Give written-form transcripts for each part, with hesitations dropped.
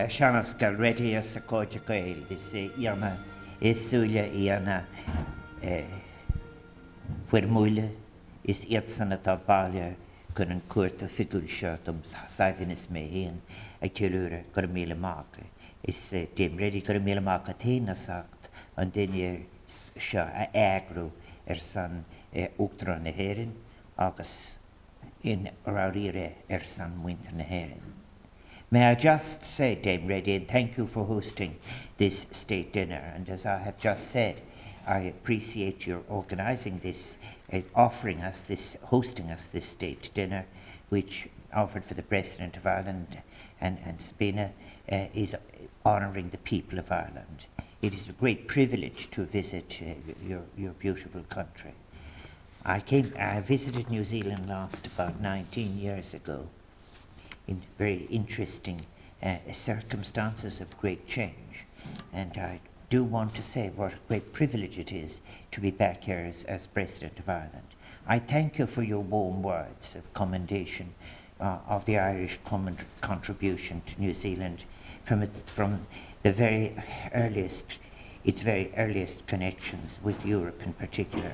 Seanas galredia sa cóide gael is iana is súile iana fuirmúile is iadsanna tá baile gon an cuairta figúil seo dom saimhinis mé héan ag ciúlúra gur míle máca. Is déim rédi gur míle máca téna sagt an duine seo a éagrú san Uachtaráin na hÉireann agus in Aotearoa san Muintir na hÉireann. May I just say, Dame Reddy, and thank you for hosting this state dinner. And as I have just said, I appreciate your organising this, hosting us this state dinner, which offered for the President of Ireland and Sabina is honouring the people of Ireland. It is a great privilege to visit your beautiful country. I visited New Zealand last about 19 years ago, in very interesting circumstances of great change. And I do want to say what a great privilege it is to be back here as President of Ireland. I thank you for your warm words of commendation of the Irish contribution to New Zealand from its very earliest connections with Europe in particular.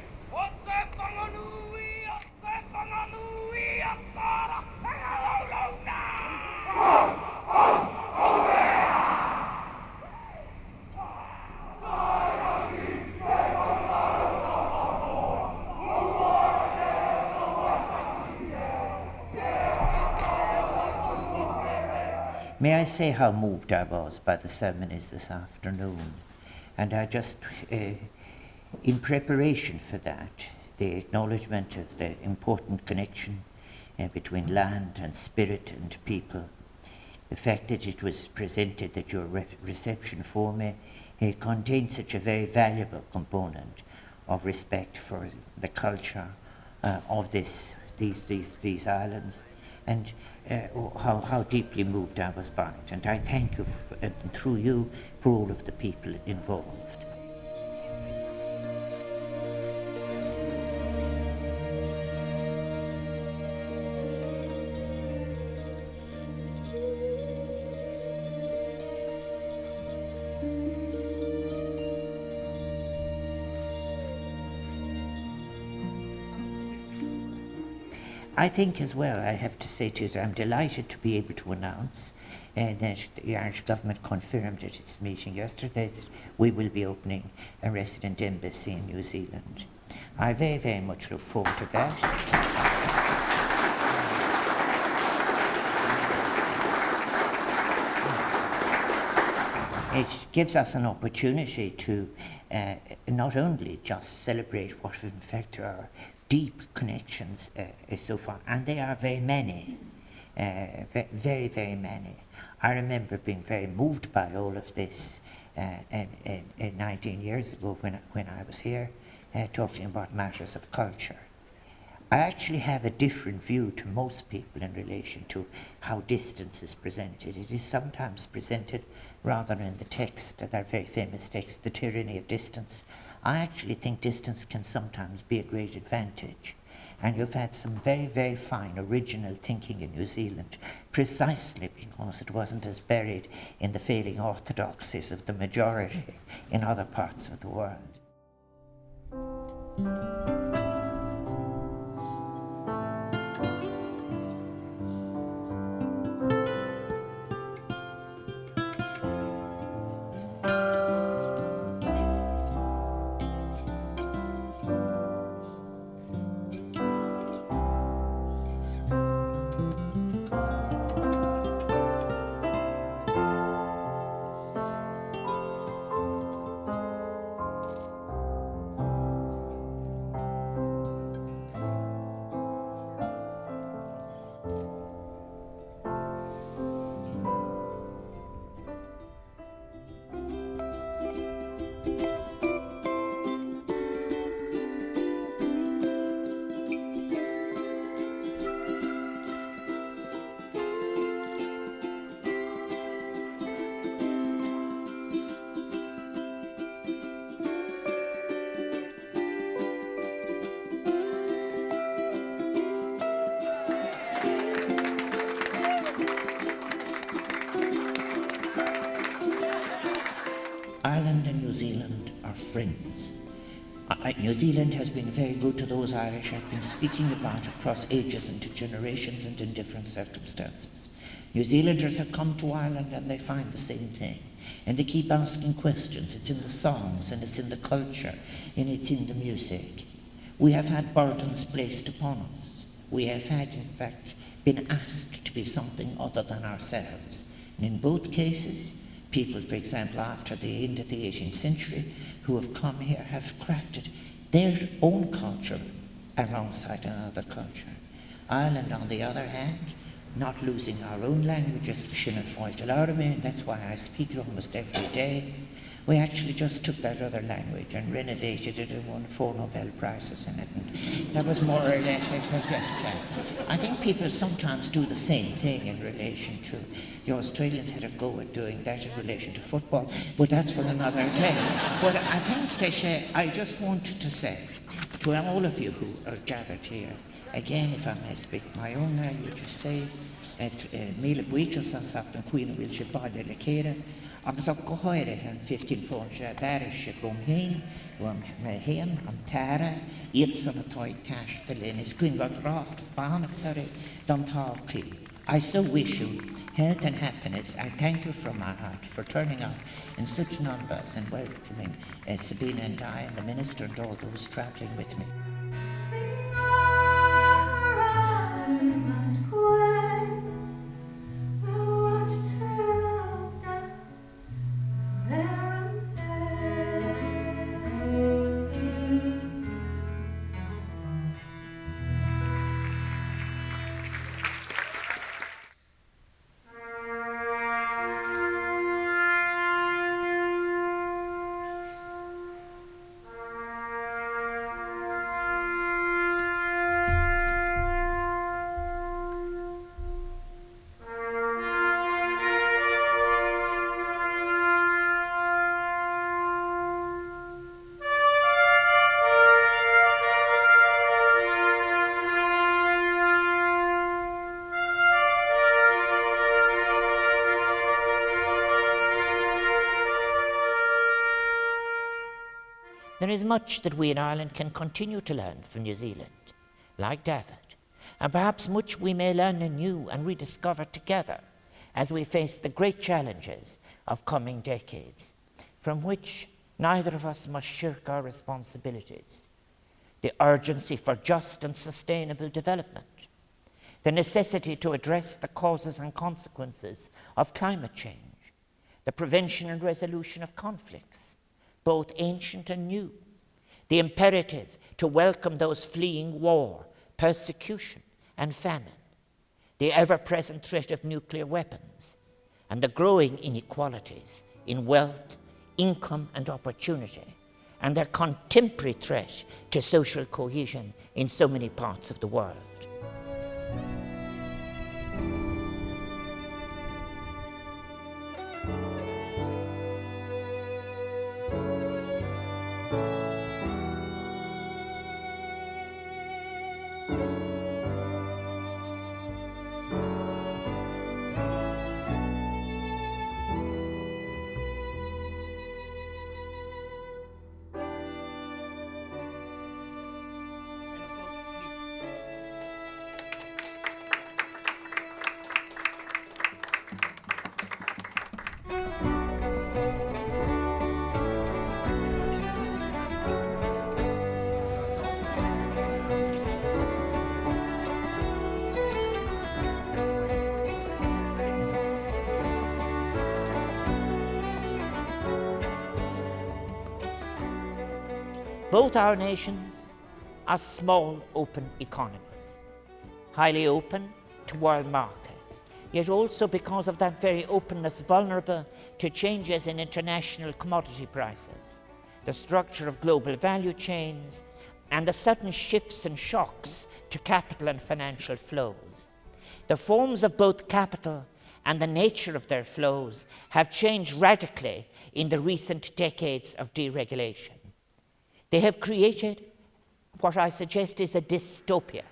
May I say how moved I was by the ceremonies this afternoon? And I just, in preparation for that, the acknowledgement of the important connection between land and spirit and people, the fact that it was presented that your reception for me contained such a very valuable component of respect for the culture of these islands, and how deeply moved I was by it. And I thank you, through you, for all of the people involved. I think as well, I have to say to you that I'm delighted to be able to announce that the Irish government confirmed at its meeting yesterday that we will be opening a resident embassy in New Zealand. I very, very much look forward to that. It gives us an opportunity to not only just celebrate what in fact are deep connections so far, and they are very many, very, very many. I remember being very moved by all of this 19 years ago when I was here talking about matters of culture. I actually have a different view to most people in relation to how distance is presented. It is sometimes presented rather in the text, that very famous text, The Tyranny of Distance. I actually think distance can sometimes be a great advantage. And you've had some very, very fine original thinking in New Zealand, precisely because it wasn't as buried in the failing orthodoxies of the majority in other parts of the world. Ireland and New Zealand are friends. New Zealand has been very good to those Irish I've been speaking about across ages and generations and in different circumstances. New Zealanders have come to Ireland and they find the same thing. And they keep asking questions. It's in the songs, and it's in the culture, and it's in the music. We have had burdens placed upon us. We have had, in fact, been asked to be something other than ourselves. And in both cases, people, for example, after the end of the 18th century, who have come here have crafted their own culture alongside another culture. Ireland, on the other hand, not losing our own languages, and that's why I speak it almost every day. We actually just took that other language and renovated it and won 4 Nobel Prizes in it. And that was more or less a suggestion. I think people sometimes do the same thing in relation to, the Australians had a go at doing that in relation to football, but that's for another day. But I think that I just wanted to say to all of you who are gathered here, again, if I may speak my own language, say, míle buíchas an sacht an cuina bhfuil sé baile le chéire, agus a gohaire an 15 fón sé dáir sé gom héin, me héan an tára, iad san atáid táiste linn, is cuin go grafs bánach tari don táki. I so wish you health and happiness. I thank you from my heart for turning out in such numbers and welcoming Sabina and I and the minister and all those travelling with me. There is much that we in Ireland can continue to learn from New Zealand, like David, and perhaps much we may learn anew and rediscover together as we face the great challenges of coming decades, from which neither of us must shirk our responsibilities. The urgency for just and sustainable development, the necessity to address the causes and consequences of climate change, the prevention and resolution of conflicts, both ancient and new, the imperative to welcome those fleeing war, persecution, and famine, the ever-present threat of nuclear weapons, and the growing inequalities in wealth, income, and opportunity, and their contemporary threat to social cohesion in so many parts of the world. Both our nations are small, open economies, highly open to world markets, yet also because of that very openness vulnerable to changes in international commodity prices, the structure of global value chains, and the sudden shifts and shocks to capital and financial flows. The forms of both capital and the nature of their flows have changed radically in the recent decades of deregulation. They have created what I suggest is a dystopia.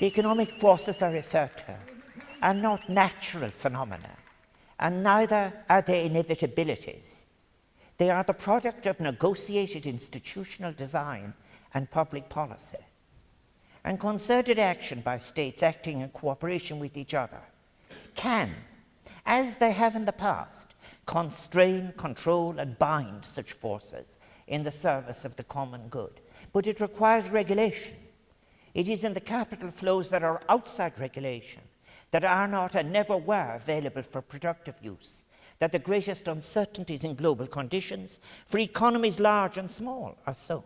The economic forces I refer to are not natural phenomena, and neither are they inevitabilities. They are the product of negotiated institutional design and public policy. And concerted action by states acting in cooperation with each other can, as they have in the past, constrain, control, and bind such forces in the service of the common good. But it requires regulation. It is in the capital flows that are outside regulation, that are not and never were available for productive use, that the greatest uncertainties in global conditions for economies large and small are so.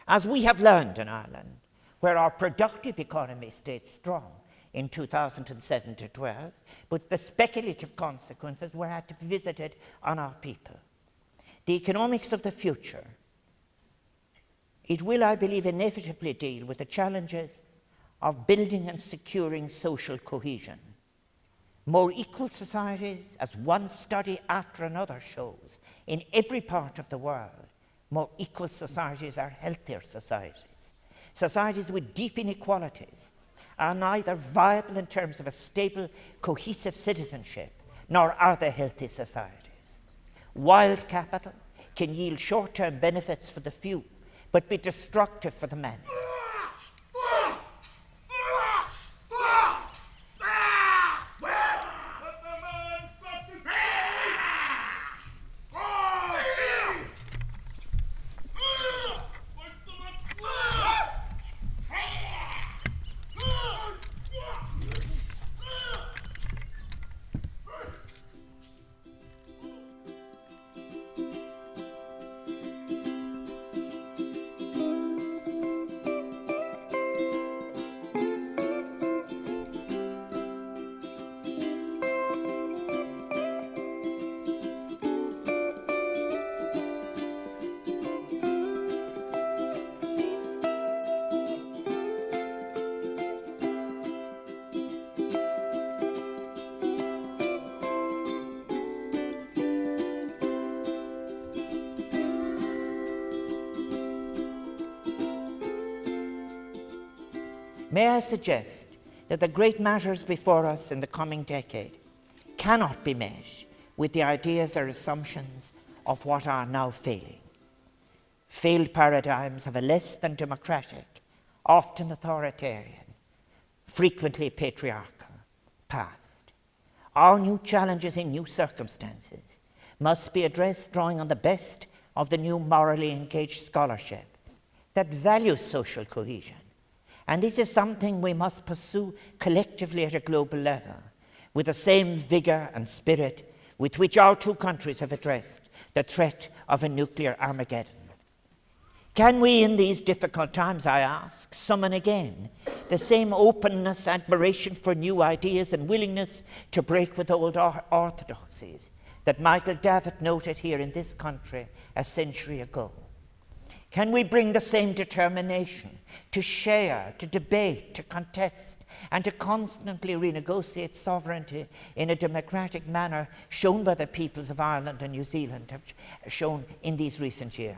As we have learned in Ireland, where our productive economy stayed strong in 2007 to 12, but the speculative consequences were had to be visited on our people. The economics of the future, it will, I believe, inevitably deal with the challenges of building and securing social cohesion. More equal societies, as one study after another shows, in every part of the world, more equal societies are healthier societies. Societies with deep inequalities are neither viable in terms of a stable, cohesive citizenship, nor are they healthy societies. Wild capital can yield short-term benefits for the few, but be destructive for the many. May I suggest that the great matters before us in the coming decade cannot be met with the ideas or assumptions of what are now failing. Failed paradigms have a less than democratic, often authoritarian, frequently patriarchal past. Our new challenges in new circumstances must be addressed drawing on the best of the new morally engaged scholarship that values social cohesion. And this is something we must pursue collectively at a global level, with the same vigor and spirit with which our two countries have addressed the threat of a nuclear Armageddon. Can we, in these difficult times, I ask, summon again the same openness, admiration for new ideas, and willingness to break with old orthodoxies that Michael Davitt noted here in this country a century ago? Can we bring the same determination to share, to debate, to contest, and to constantly renegotiate sovereignty in a democratic manner shown by the peoples of Ireland and New Zealand have shown in these recent years?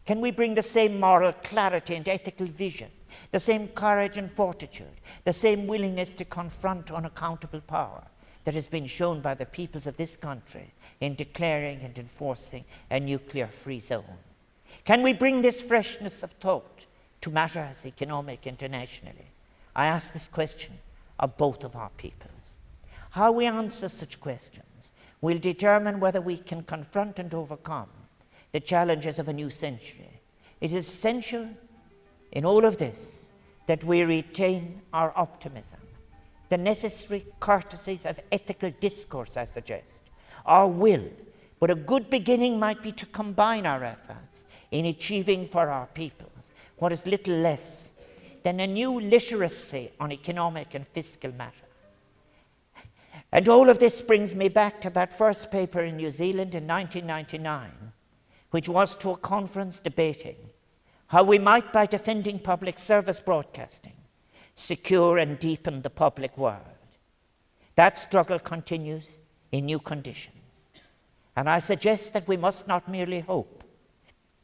Can we bring the same moral clarity and ethical vision, the same courage and fortitude, the same willingness to confront unaccountable power that has been shown by the peoples of this country in declaring and enforcing a nuclear-free zone? Can we bring this freshness of thought to matters economic internationally? I ask this question of both of our peoples. How we answer such questions will determine whether we can confront and overcome the challenges of a new century. It is essential in all of this that we retain our optimism, the necessary courtesies of ethical discourse, I suggest, our will, but a good beginning might be to combine our efforts in achieving for our peoples what is little less than a new literacy on economic and fiscal matter. And all of this brings me back to that first paper in New Zealand in 1999, which was to a conference debating how we might, by defending public service broadcasting, secure and deepen the public world. That struggle continues in new conditions. And I suggest that we must not merely hope.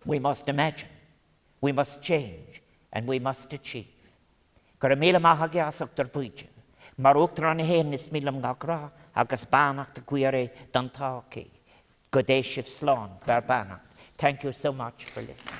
We must imagine, we must change, and we must achieve. Gur míle maithage asach dar bhuide, mar uachtar an héin is mílam gagra, agus banach de guire dan táki, godéishiv slán, bar banach. Thank you so much for listening.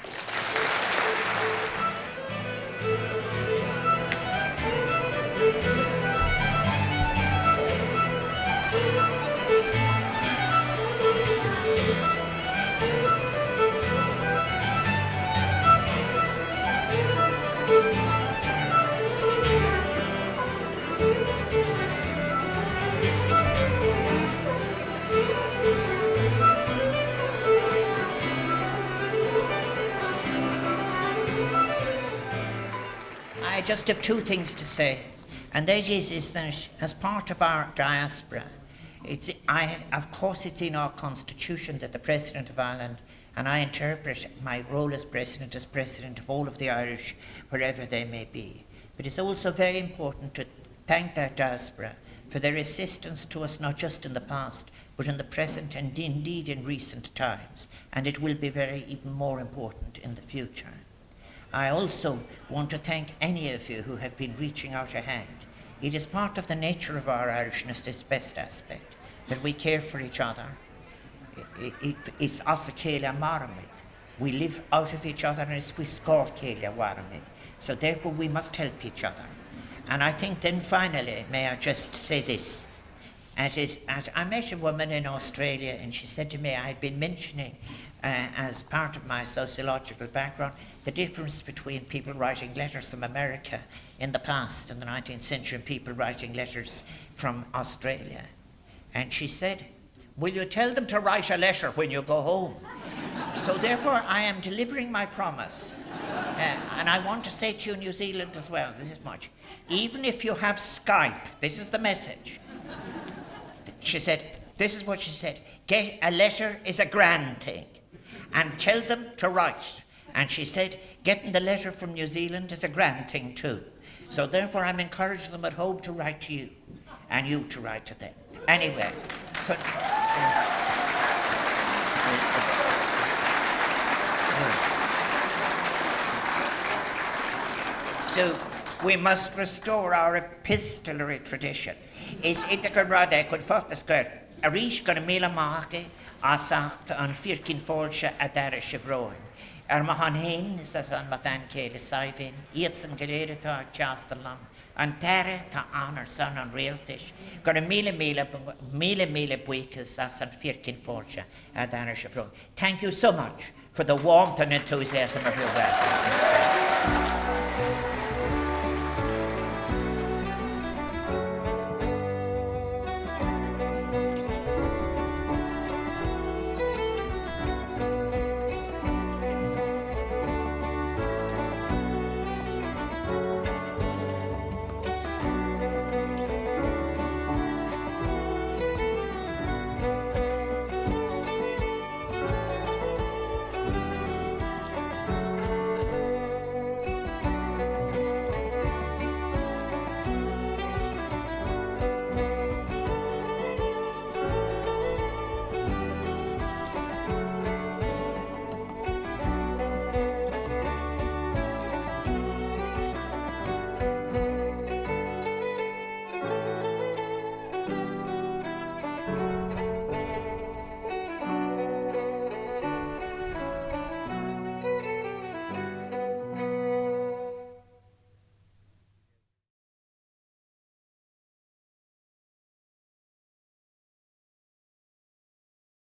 I just have two things to say, and that is that as part of our diaspora, of course it's in our constitution that the President of Ireland, and I interpret my role as President of all of the Irish, wherever they may be. But it's also very important to thank that diaspora for their assistance to us, not just in the past, but in the present and indeed in recent times. And it will be even more important in the future. I also want to thank any of you who have been reaching out a hand. It is part of the nature of our Irishness, its best aspect, that we care for each other. It's asa céile maramid. We live out of each other and it's we score céile waramid. So therefore we must help each other. And I think then finally, may I just say this. I met a woman in Australia and she said to me, I had been mentioning as part of my sociological background, the difference between people writing letters from America in the past, in the 19th century, and people writing letters from Australia. And she said, will you tell them to write a letter when you go home? So therefore, I am delivering my promise. And I want to say to you, New Zealand as well, this is much. Even if you have Skype, this is the message. She said, this is what she said, get a letter is a grand thing. And tell them to write. And she said, getting the letter from New Zealand is a grand thing too. So therefore I'm encouraging them at home to write to you, and you to write to them. Anyway. So we must restore our epistolary tradition. Is integral rada could focus good. A rish gon mila maake asacht an firkin folsha adara chevron. Mahan hain is as an mathan céile saivin, Iadsan Galerita Chastalam, and Terra ta honor son on realtish, got a mille buikas as an firkin folsha adara chevron. Thank you so much for the warmth and enthusiasm of your welcome.